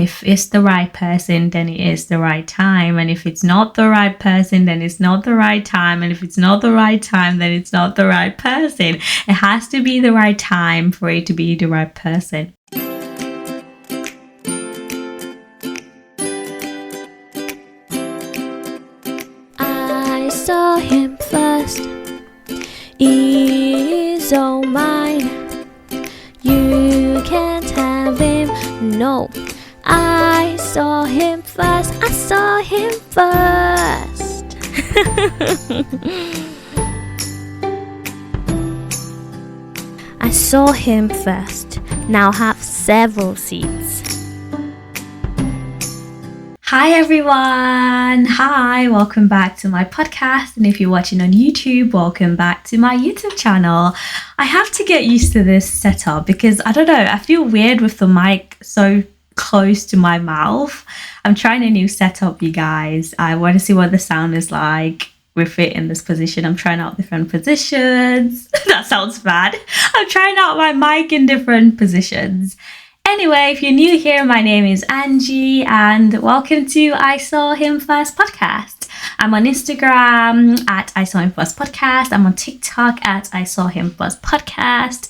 If it's the right person, then it is the right time. And if it's not the right person, then it's not the right time. And if it's not the right time, then it's not the right person. It has to be the right time for it to be the right person. I saw him first. He's all mine. You can't have him, no. I saw him first. I saw him first. I saw him first. Now have several seats. Hi everyone! Hi, welcome back to my podcast, and if you're watching on YouTube, welcome back to my YouTube channel. I have to get used to this setup because I don't know, I feel weird with the mic so close to my mouth. I'm trying a new setup, you guys. I want to see what the sound is like with it in this position. I'm trying out different positions. That sounds bad. I'm trying out my mic in different positions. Anyway, if you're new here, my name is Angie and welcome to I Saw Him First Podcast. I'm on Instagram at I Saw Him First Podcast. I'm on TikTok at I Saw Him First Podcast.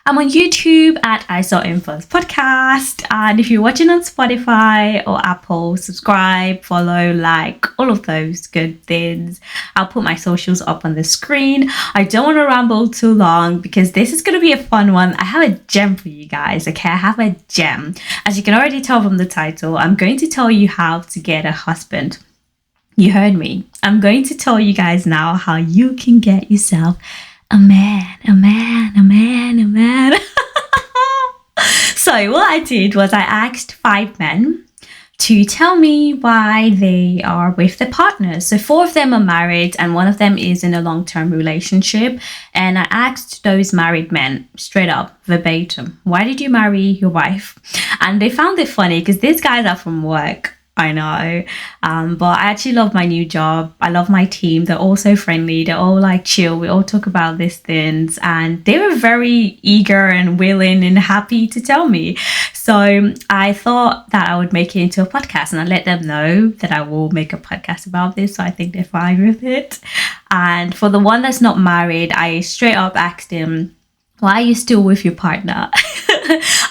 I'm on YouTube at I Saw Him First Podcast. And if you're watching on Spotify or Apple, subscribe, follow, like, all of those good things. I'll put my socials up on the screen. I don't want to ramble too long because this is going to be a fun one. I have a gem for you guys, okay? I have a gem. As you can already tell from the title, I'm going to tell you how to get a husband. You heard me. I'm going to tell you guys now how you can get yourself a man. So what I did was I asked 5 men to tell me why they are with their partners. So 4 of them are married and 1 of them is in a long-term relationship. And I asked those married men straight up, verbatim, why did you marry your wife? And they found it funny because these guys are from work. I know, but I actually love my new job. I love my team. They're all so friendly. They're all like chill. We all talk about these things and they were very eager and willing and happy to tell me. So I thought that I would make it into a podcast and I let them know that I will make a podcast about this. So I think they're fine with it. And for the one that's not married, I straight up asked him, why are you still with your partner?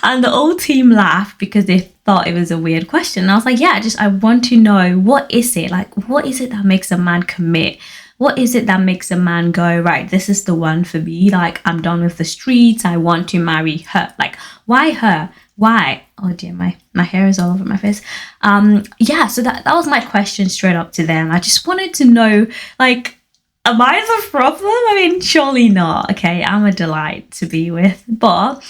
And the whole team laughed because they thought it was a weird question. And I was like, yeah, I want to know, what is it? Like, what is it that makes a man commit? What is it that makes a man go, right, this is the one for me. Like, I'm done with the streets. I want to marry her. Like, why her? Why? Oh dear, my hair is all over my face. Yeah, so that was my question straight up to them. I just wanted to know, like, am I the problem? I mean, surely not. Okay, I'm a delight to be with, but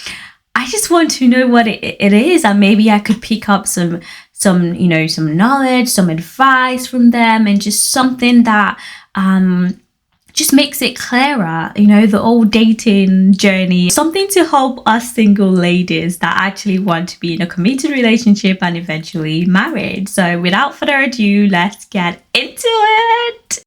I just want to know what it is, and maybe I could pick up some knowledge, some advice from them, and just something that just makes it clearer, the whole dating journey, something to help us single ladies that actually want to be in a committed relationship and eventually married. So without further ado, let's get into it.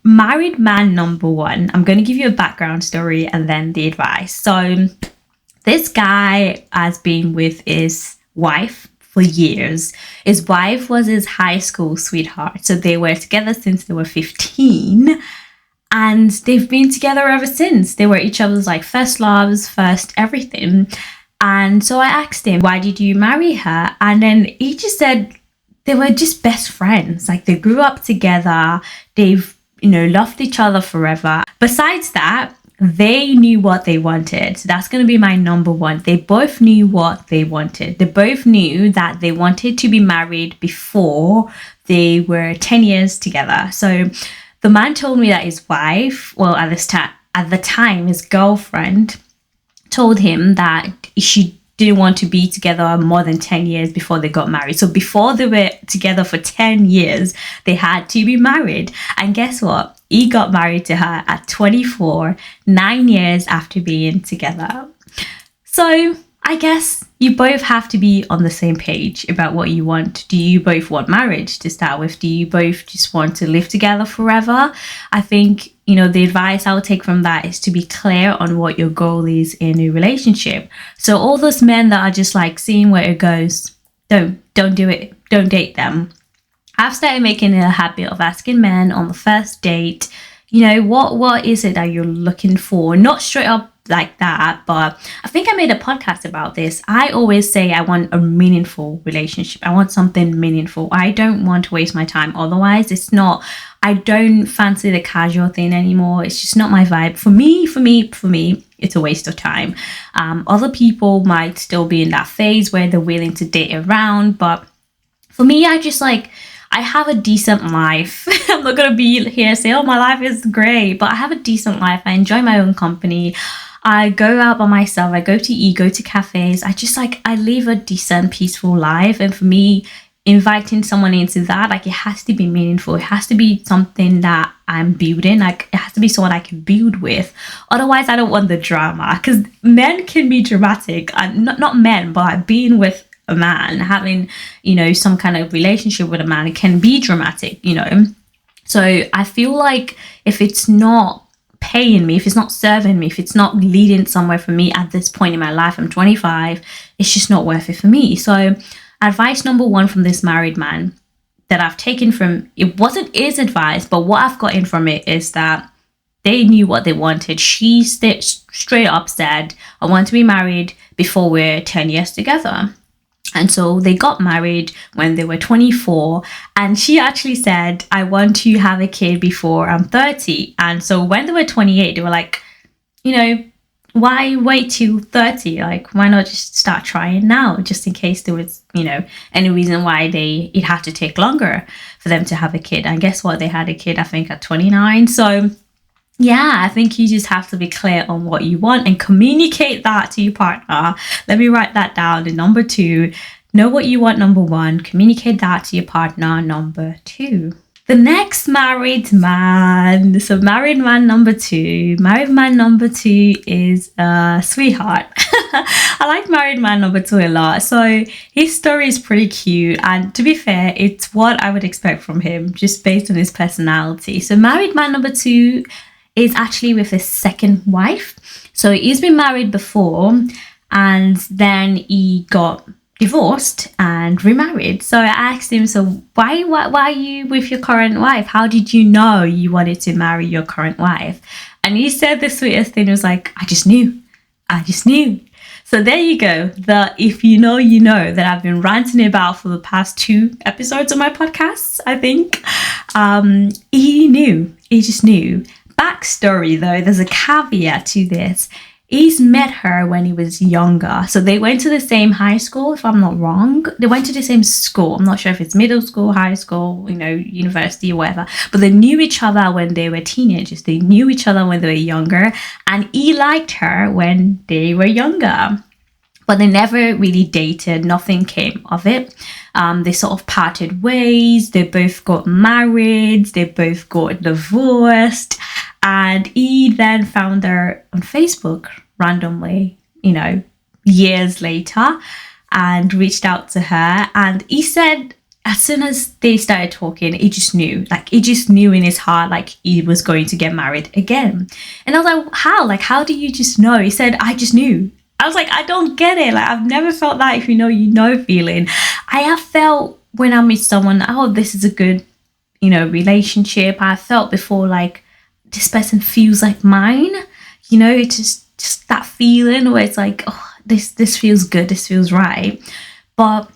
Married man number 1. I'm going to give you a background story and then the advice. So this guy has been with his wife for years. His wife was his high school sweetheart. So they were together since they were 15 and they've been together ever since. They were each other's like first loves, first everything. And so I asked him, why did you marry her? And then he just said they were just best friends. Like they grew up together. They've loved each other forever. Besides that, they knew what they wanted. So that's going to be my number 1. They both knew what they wanted. They both knew that they wanted to be married before they were 10 years together. So the man told me that his wife, well, at the time, his girlfriend told him that she didn't want to be together more than 10 years before they got married. So before they were together for 10 years, they had to be married. And guess what? He got married to her at 24, 9 years after being together. So I guess you both have to be on the same page about what you want. Do you both want marriage to start with? Do you both just want to live together forever? I think the advice I would take from that is to be clear on what your goal is in a relationship. So all those men that are just like seeing where it goes, don't do it. Don't date them. I've started making it a habit of asking men on the first date, what is it that you're looking for? Not straight up like that, but I think I made a podcast about this. I always say I want a meaningful relationship. I want something meaningful. I don't want to waste my time. Otherwise, I don't fancy the casual thing anymore. It's just not my vibe. For me, it's a waste of time. Other people might still be in that phase where they're willing to date around, but for me, I have a decent life. I'm not going to be here and say, oh, my life is great, but I have a decent life. I enjoy my own company. I go out by myself. I go to eat, go to cafes. I live a decent, peaceful life. And for me, inviting someone into that, it has to be meaningful. It has to be something that I'm building. It has to be someone I can build with. Otherwise, I don't want the drama, because men can be dramatic. Not men, but being with a man, having, some kind of relationship with a man, it can be dramatic, So I feel like if it's not paying me, if it's not serving me, if it's not leading somewhere for me at this point in my life, I'm 25, it's just not worth it for me. So advice number one from this married man that I've taken from, it wasn't his advice, but what I've gotten from it is that they knew what they wanted. She straight up said, I want to be married before we're 10 years together. And so they got married when they were 24. And she actually said, I want to have a kid before I'm 30. And so when they were 28, they were like, why wait till 30? Why not just start trying now, just in case there was, any reason why it had to take longer for them to have a kid. And guess what? They had a kid, I think, at 29. So yeah, I think you just have to be clear on what you want and communicate that to your partner. Let me write that down. The number 2, know what you want, number 1. Communicate that to your partner, number 2. The next married man. So married man number 2. Married man number 2 is a sweetheart. I like married man number 2 a lot. So his story is pretty cute. And to be fair, it's what I would expect from him, just based on his personality. So married man number 2 is actually with his second wife. So he's been married before, and then he got divorced and remarried. So I asked him, so why are you with your current wife? How did you know you wanted to marry your current wife? And he said the sweetest thing. He was like, I just knew. So there you go. The if you know, that I've been ranting about for the past 2 episodes of my podcasts, I think. He knew. He just knew. Backstory though, there's a caveat to this. He's met her when he was younger. So they went to the same high school, if I'm not wrong. They went to the same school. I'm not sure if it's middle school, high school, university or whatever. But they knew each other when they were teenagers. They knew each other when they were younger. And he liked her when they were younger. But they never really dated. Nothing came of it. They sort of parted ways. They both got married. They both got divorced. And he then found her on Facebook randomly, years later, and reached out to her. And he said, as soon as they started talking, he just knew. He just knew in his heart, he was going to get married again. And I was like, how? How do you just know? He said, I just knew. I was like, I don't get it. I've never felt that if you know feeling. I have felt when I meet someone, oh, this is a good, relationship. I felt before, this person feels like mine. It's just that feeling where it's like, oh, this feels good. This feels right. But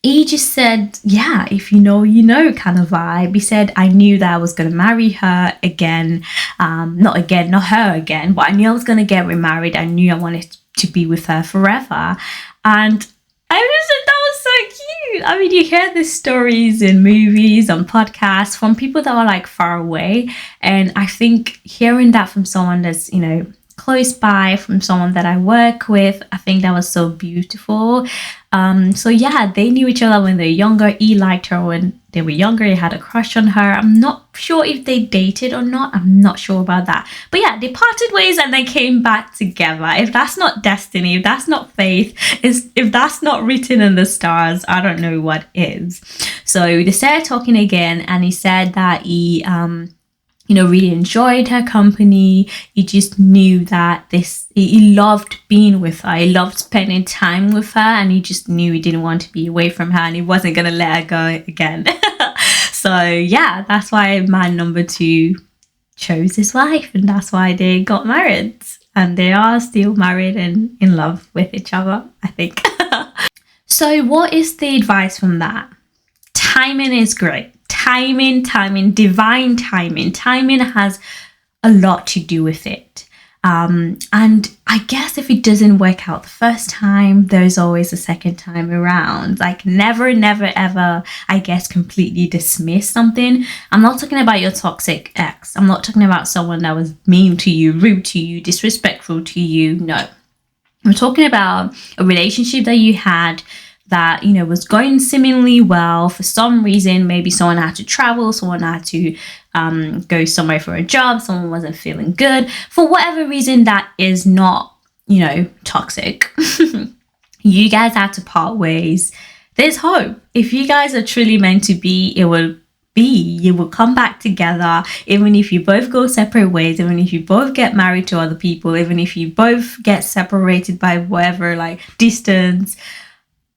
he just said, yeah, if you know kind of vibe. He said, I knew that I was going to marry her again. Not her again, but I knew I was going to get remarried. I knew I wanted to be with her forever. And that was so cute. You hear these stories in movies, on podcasts, from people that are far away. And I think hearing that from someone that's, close by, from someone that I work with, I think that was so beautiful. So yeah, they knew each other when they were younger. He liked her when they were younger. He had a crush on her. I'm not sure if they dated or not. I'm not sure about that. But yeah, they parted ways and they came back together. If that's not destiny, if that's not faith, if that's not written in the stars, I don't know what is. So they started talking again, and he said that he really enjoyed her company. He just knew that he loved being with her. He loved spending time with her, and he just knew he didn't want to be away from her, and he wasn't going to let her go again. So yeah, that's why man number 2 chose his wife, and that's why they got married. And they are still married and in love with each other, I think. So what is the advice from that? Timing is great. Timing, divine timing. Timing has a lot to do with it. And I guess if it doesn't work out the first time, there's always a second time around. Like never, ever, I guess, completely dismiss something. I'm not talking about your toxic ex. I'm not talking about someone that was mean to you, rude to you, disrespectful to you. No. I'm talking about a relationship that you had that, was going seemingly well. For some reason, maybe someone had to travel, someone had to go somewhere for a job, someone wasn't feeling good. For whatever reason, that is not, toxic. You guys had to part ways. There's hope. If you guys are truly meant to be, you will come back together, even if you both go separate ways, even if you both get married to other people, even if you both get separated by whatever, like distance.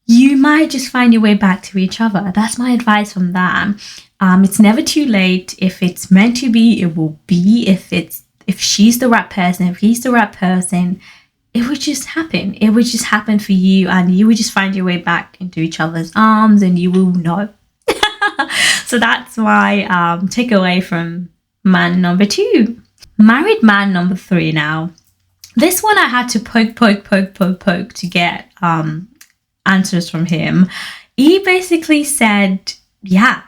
You might just find your way back to each other. That's my advice from that. It's never too late. If it's meant to be, it will be. If she's the right person, if he's the right person, it would just happen. It would just happen for you, and you would just find your way back into each other's arms, and you will know. So that's my takeaway from man number 2. Married man number 3 now. This one I had to poke to get answers from him. He basically said, yeah,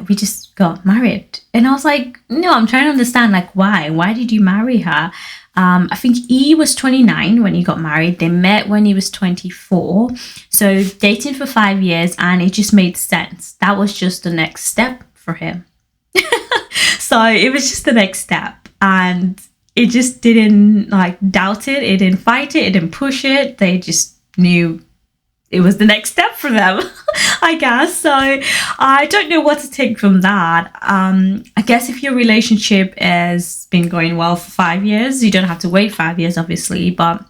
we just got married. And I was like, no, I'm trying to understand, like, why did you marry her? I think he was 29 when he got married. They met when he was 24. So dating for 5 years, and it just made sense. That was just the next step for him. So it was just the next step, and it just didn't doubt it. It didn't fight it. It didn't push it. They just knew it was the next step for them, I guess. So I don't know what to take from that. I guess if your relationship has been going well for 5 years, you don't have to wait 5 years, obviously. But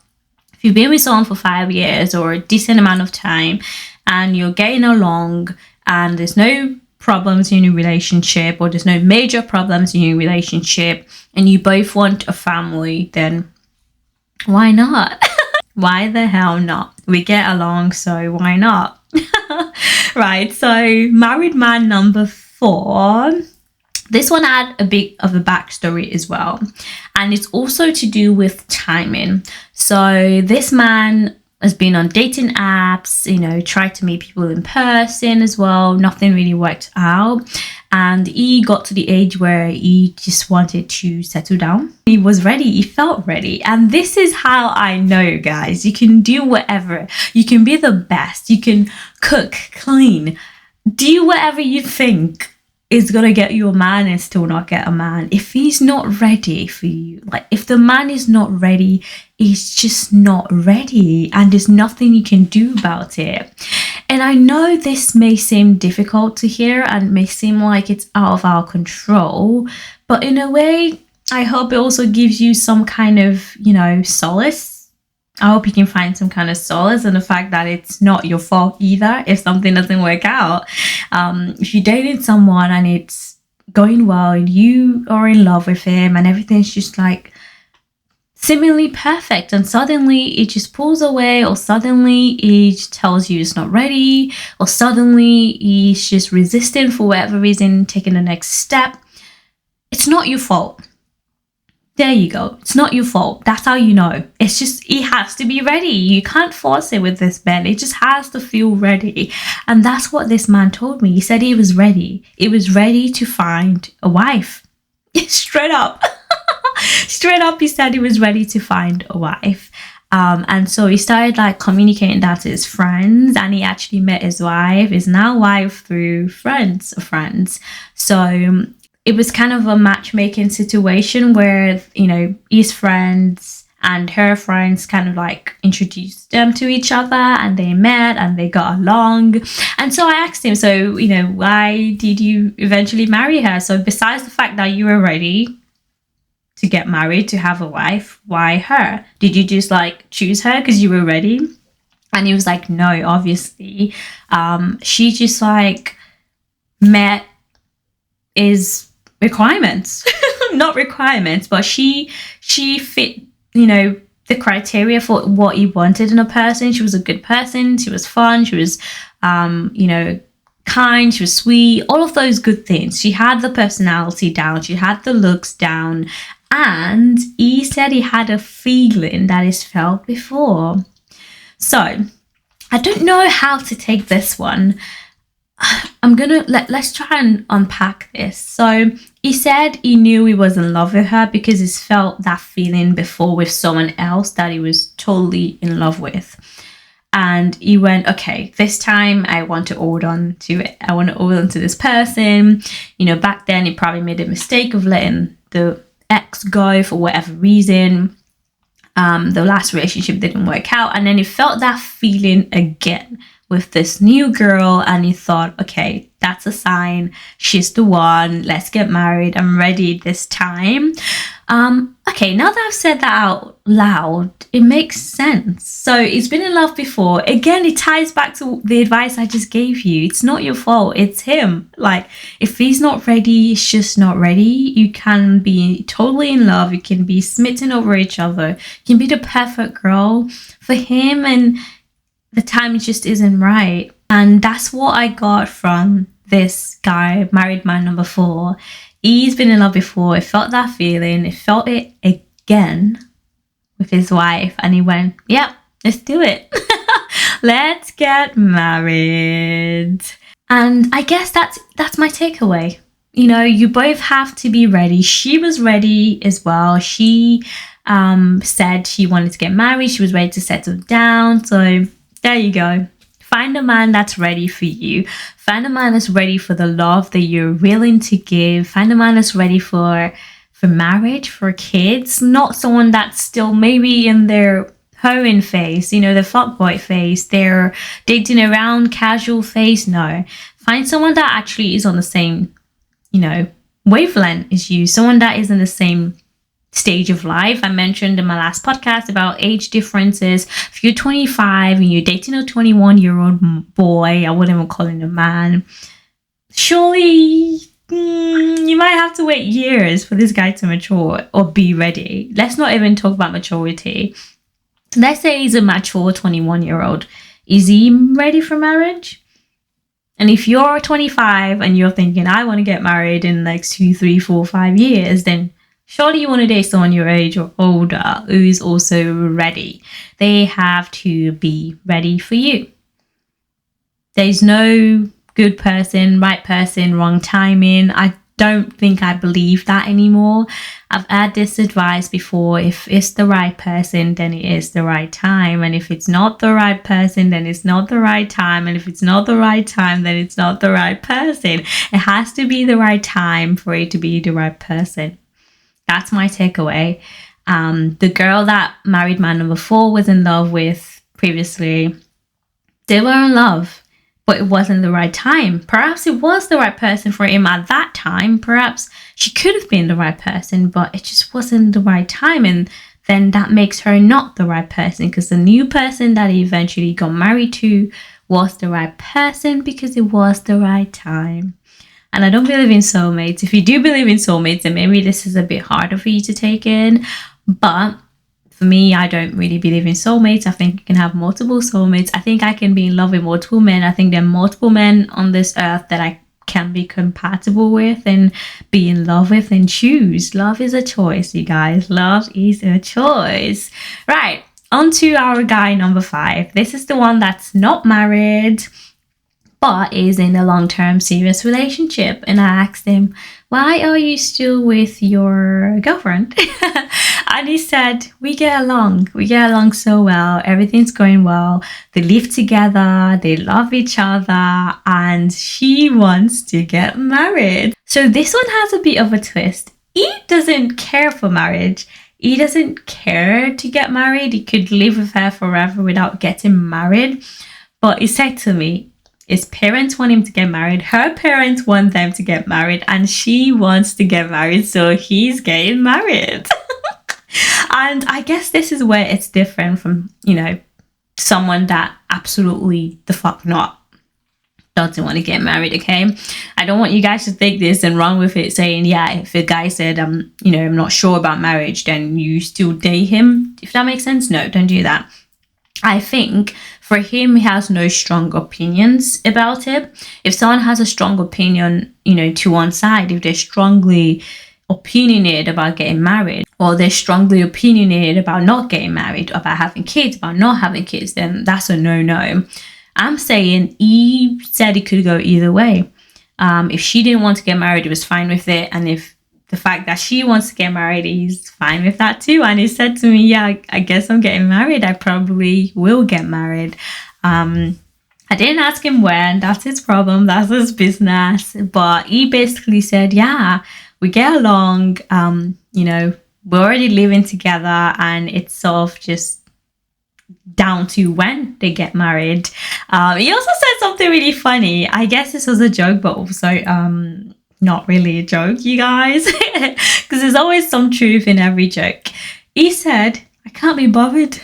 if you've been with someone for 5 years or a decent amount of time, and you're getting along, and there's no problems in your relationship, or there's no major problems in your relationship, and you both want a family, then why not? Why the hell not? We get along, so why not? Right, so married man number 4. This one had a bit of a backstory as well. And it's also to do with timing. So this man has been on dating apps, tried to meet people in person as well. Nothing really worked out. And he got to the age where he just wanted to settle down. He was ready. He felt ready. And this is how I know, guys. You can do whatever. You can be the best. You can cook, clean, do whatever you think is going to get you a man and still not get a man. If he's not ready for you, if the man is not ready, he's just not ready, and there's nothing you can do about it. And I know this may seem difficult to hear and may seem like it's out of our control, but in a way, I hope it also gives you some kind of, solace. I hope you can find some kind of solace in the fact that it's not your fault either if something doesn't work out. If you're dating someone and it's going well and you are in love with him and everything's just seemingly perfect, and suddenly it just pulls away, or suddenly he tells you it's not ready, or suddenly he's just resisting for whatever reason, taking the next step, it's not your fault. There you go. It's not your fault. That's how you know. It's just, he has to be ready. You can't force it with this man. It just has to feel ready. And that's what this man told me. He said he was ready. He was ready to find a wife. Straight up. Straight up, he said he was ready to find a wife. And so he started communicating that to his friends, and he actually met his wife, his now wife, through friends of friends. So it was kind of a matchmaking situation where, his friends and her friends kind of like introduced them to each other, and they met and they got along. And so I asked him, so, why did you eventually marry her? So besides the fact that you were ready to get married, to have a wife, why her? Did you just like choose her because you were ready? And he was like, no, obviously. She just like met his requirements. Not requirements, but she fit, the criteria for what he wanted in a person. She was a good person. She was fun. She was, kind. She was sweet. All of those good things. She had the personality down. She had the looks down. And he said he had a feeling that he's felt before. So I don't know how to take this one. I'm gonna let's try and unpack this. So he said he knew he was in love with her because he's felt that feeling before with someone else that he was totally in love with. And he went, okay, this time I want to hold on to it. I want to hold on to this person. Back then he probably made a mistake of letting the ex go for whatever reason. The last relationship didn't work out, and then he felt that feeling again with this new girl, and he thought, okay, that's a sign, she's the one, let's get married, I'm ready this time. Okay, now that I've said that out loud, it makes sense. So he's been in love before. Again, it ties back to the advice I just gave you. It's not your fault, it's him. Like, if he's not ready, he's just not ready. You can be totally in love, you can be smitten over each other, you can be the perfect girl for him, and the time just isn't right. And that's what I got from this guy, married man number 4. He's been in love before. He felt that feeling. He felt it again with his wife. And he went, yep, let's do it. Let's get married. And I guess that's my takeaway. You both have to be ready. She was ready as well. She said she wanted to get married. She was ready to settle down. So there you go. Find a man that's ready for you. Find a man that's ready for the love that you're willing to give. Find a man that's ready for marriage, for kids. Not someone that's still maybe in their hoeing phase, the fuckboy phase, their dating around casual phase. No. Find someone that actually is on the same, wavelength as you. Someone that is in the same stage of life. I mentioned in my last podcast about age differences. If you're 25 and you're dating a 21-year-old boy, I wouldn't even call him a man, surely you might have to wait years for this guy to mature or be ready. Let's not even talk about maturity. Let's say he's a mature 21-year-old. Is he ready for marriage? And if you're 25 and you're thinking, I want to get married in the next 2, 3, 4, 5 years, then surely you want to date someone your age or older who is also ready. They have to be ready for you. There's no good person, right person, wrong timing. I don't think I believe that anymore. I've had this advice before. If it's the right person, then it is the right time. And if it's not the right person, then it's not the right time. And if it's not the right time, then it's not the right person. It has to be the right time for it to be the right person. That's my takeaway. The girl that married man number 4 was in love with previously, they were in love, but it wasn't the right time. Perhaps it was the right person for him at that time. Perhaps she could have been the right person, but it just wasn't the right time. And then that makes her not the right person, because the new person that he eventually got married to was the right person because it was the right time. And I don't believe in soulmates. If you do believe in soulmates, then maybe this is a bit harder for you to take in. But for me, I don't really believe in soulmates. I think you can have multiple soulmates. I think I can be in love with multiple men. I think there are multiple men on this earth that I can be compatible with and be in love with and choose. Love is a choice, you guys. Love is a choice. Right, on to our guy number 5. This is the one that's not married, but is in a long-term serious relationship. And I asked him, why are you still with your girlfriend? And he said, we get along so well, everything's going well, they live together, they love each other, and she wants to get married. So this one has a bit of a twist. He doesn't care for marriage. he doesn't care to get married. He could live with her forever without getting married. But he said to me, his parents want him to get married, her parents want them to get married, and she wants to get married, so he's getting married. And I guess this is where it's different from, someone that absolutely the fuck not doesn't want to get married, okay? I don't want you guys to think this and run with it saying, yeah, if a guy said, I'm not sure about marriage, then you still date him, if that makes sense. No, don't do that. I think for him, he has no strong opinions about it. If someone has a strong opinion, to one side, if they're strongly opinionated about getting married, or they're strongly opinionated about not getting married, about having kids, about not having kids, then that's a no-no. I'm saying he said it could go either way. If she didn't want to get married, he was fine with it. And if the fact that she wants to get married, he's fine with that too. And he said to me, yeah, I guess I'm getting married. I probably will get married. I didn't ask him when. That's his problem. That's his business. But he basically said, yeah, we get along. We're already living together, and it's sort of just down to when they get married. He also said something really funny. I guess this was a joke, but also not really a joke, you guys, because there's always some truth in every joke. He said, I can't be bothered.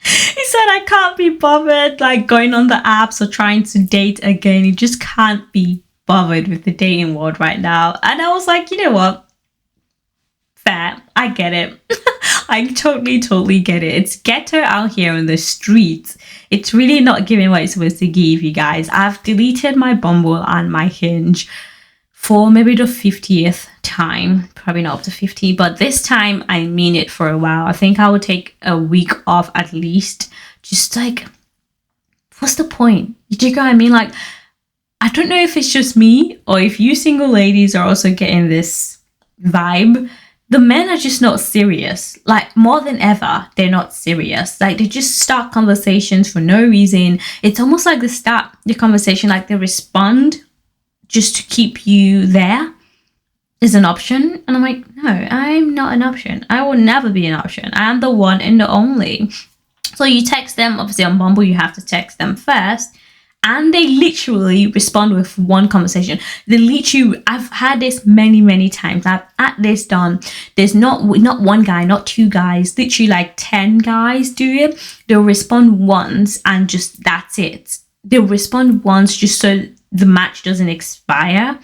He said, I can't be bothered like going on the apps or trying to date again. He just can't be bothered with the dating world right now. And I was like, you know what? Fair. I get it. I totally get it. It's ghetto out here on the streets. It's really not giving what it's supposed to give, you guys. I've deleted my Bumble and my Hinge for maybe the 50th time. Probably not up to 50, but this time I mean it for a while. I think I would take a week off at least. Just like, what's the point? Do you know what I mean? Like, I don't know if it's just me or if you single ladies are also getting this vibe. The men are just not serious. Like, more than ever, they're not serious. Like, they just start conversations for no reason. It's almost like they start the conversation, like they respond just to keep you there is an option. And I'm like, no, I'm not an option. I will never be an option. I'm the one and the only. So you text them. Obviously, on Bumble, you have to text them first. And they literally respond with one conversation. They literally, I've had this many times. I've had this done. There's not one guy, not two guys, literally like 10 guys do it. They'll respond once and just that's it. They'll respond once just so the match doesn't expire.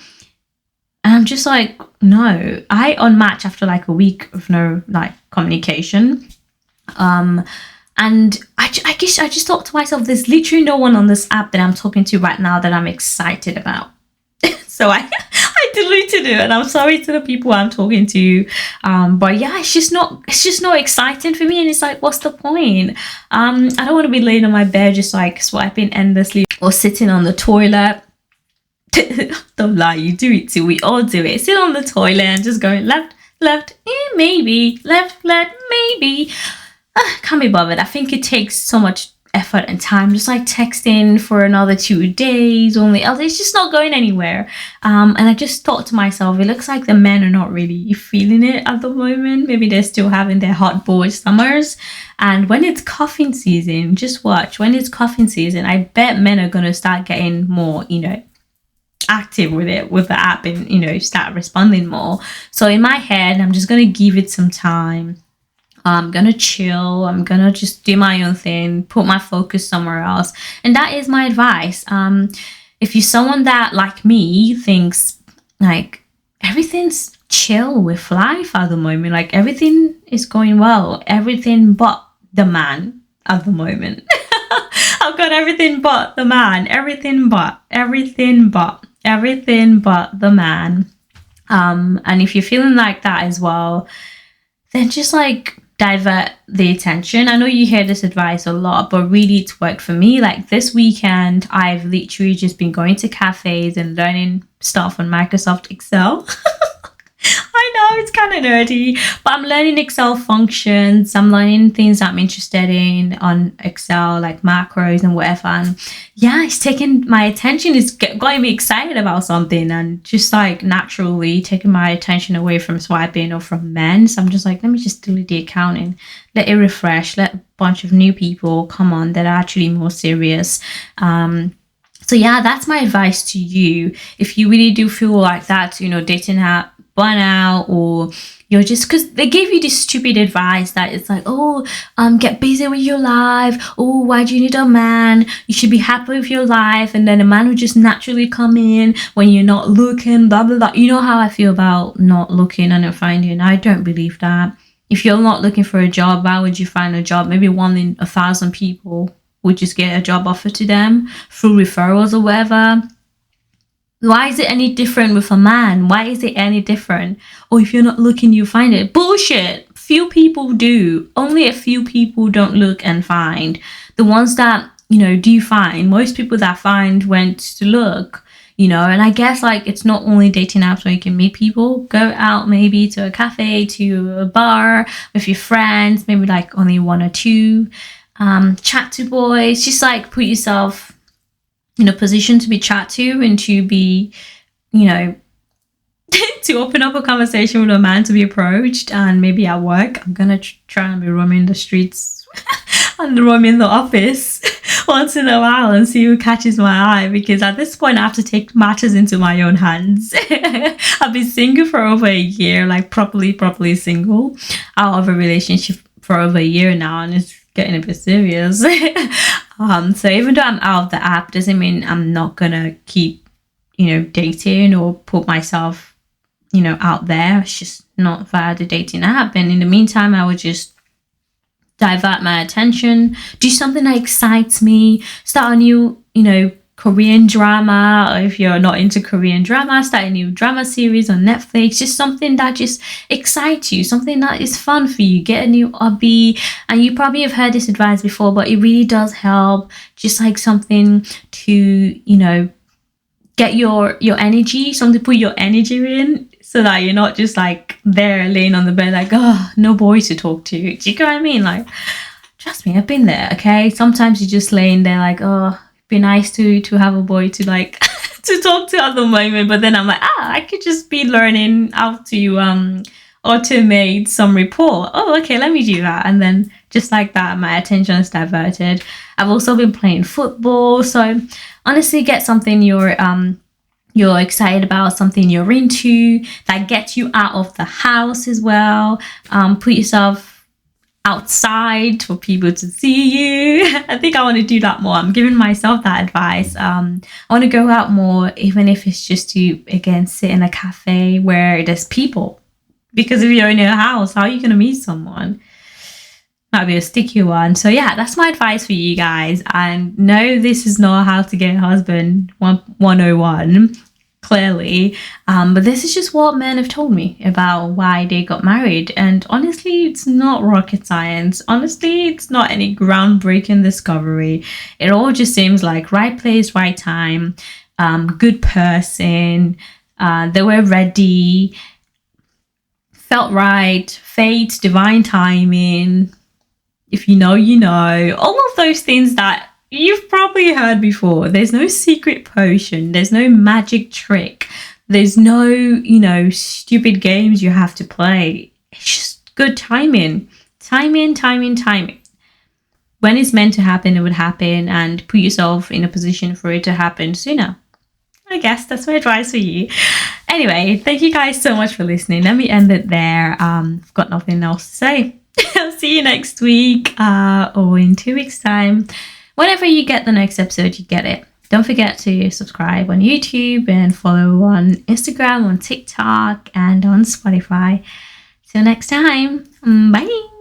And I'm just like, no. I unmatch after like a week of no like communication. And I guess I just thought to myself, there's literally no one on this app that I'm talking to right now that I'm excited about. So I deleted it, and I'm sorry to the people I'm talking to. But yeah, it's just not exciting for me. And it's like, what's the point? I don't want to be laying on my bed just like swiping endlessly or sitting on the toilet. Don't lie, you do it too. We all do it. Sit on the toilet and just going left, maybe, left, maybe. Can't be bothered. I think it takes so much effort and time, just like texting for another 2 days only. It's just not going anywhere. And I just thought to myself, it looks like the men are not really feeling it at the moment. Maybe they're still having their hot boy summers. And when it's cuffing season, just watch. When it's cuffing season, I bet men are going to start getting more, active with it, with the app, and, start responding more. So in my head, I'm just going to give it some time. I'm gonna chill. I'm gonna just do my own thing, put my focus somewhere else. And that is my advice. If you're someone that, like me, thinks like everything's chill with life at the moment, like everything is going well, everything but the man at the moment. I've got everything but the man, everything but the man. And if you're feeling like that as well, then just like divert the attention. I know you hear this advice a lot, but really it's worked for me. Like this weekend, I've literally just been going to cafes and learning stuff on Microsoft Excel. I know it's kind of nerdy, but I'm learning Excel functions. I'm learning things I'm interested in on Excel, like macros and whatever. And yeah, it's taking my attention. It's getting me excited about something, and just like naturally taking my attention away from swiping or from men. So I'm just like, let me just delete the account and let it refresh. Let a bunch of new people come on that are actually more serious. So yeah, that's my advice to you. If you really do feel like that, dating app burnout, or you're just, because they gave you this stupid advice that it's like, get busy with your life. Oh, why do you need a man? You should be happy with your life, and then a man will just naturally come in when you're not looking, blah blah blah. You know how I feel about not looking and not finding. I don't believe that. If you're not looking for a job, why would you find a job? Maybe 1 in 1,000 people would just get a job offer to them through referrals or whatever. Why is it any different with a man? Why is it any different? Or if you're not looking, you find it. Bullshit. Few people do. Only a few people don't look and find. The ones that, do find, most people that find went to look, and I guess like it's not only dating apps where you can meet people. Go out maybe to a cafe, to a bar with your friends, maybe like only 1 or 2. Chat to boys. Just like put yourself in a position to be chat to and to be, to open up a conversation with a man, to be approached. And maybe at work, I'm gonna try and be roaming the streets and roaming the office once in a while and see who catches my eye, because at this point I have to take matters into my own hands. I've been single for over a year, like properly single, out of a relationship for over a year now, and it's getting a bit serious. So even though I'm out of the app, doesn't mean I'm not gonna keep, dating or put myself, out there. It's just not via the dating app. And in the meantime, I would just divert my attention, do something that excites me, start a new, Korean drama, or if you're not into Korean drama, start a new drama series on Netflix. Just something that just excites you, something that is fun for you. Get a new hobby. And you probably have heard this advice before, but it really does help. Just like something to, get your energy, something to put your energy in, so that you're not just like there laying on the bed like, no boy to talk to. Do you get what I mean? Like, trust me, I've been there, okay? Sometimes you're just laying there like, be nice to have a boy to like to talk to at the moment, but then I'm like, I could just be learning how to automate some report. Okay, let me do that. And then just like that, my attention is diverted. I've also been playing football, so honestly, get something you're excited about, something you're into that gets you out of the house as well. Put yourself outside for people to see you. I think I want to do that more. I'm giving myself that advice. I want to go out more, even if it's just to, again, sit in a cafe where there's people. Because if you're in your house, how are you going to meet someone? Might be a sticky one. So yeah, that's my advice for you guys. And no, this is not how to get a husband 101. Clearly, but this is just what men have told me about why they got married, and honestly, it's not rocket science. Honestly, it's not any groundbreaking discovery. It all just seems like right place, right time, good person, they were ready, felt right, fate, divine timing. If you know, you know, all of those things that you've probably heard before. There's no secret potion. There's no magic trick. There's no, stupid games you have to play. It's just good timing. Timing. When it's meant to happen, it would happen, and put yourself in a position for it to happen sooner. I guess that's my advice for you. Anyway, thank you guys so much for listening. Let me end it there. I've got nothing else to say. I'll see you next week or in 2 weeks' time. Whenever you get the next episode, you get it. Don't forget to subscribe on YouTube and follow on Instagram, on TikTok, and on Spotify. Till next time, bye.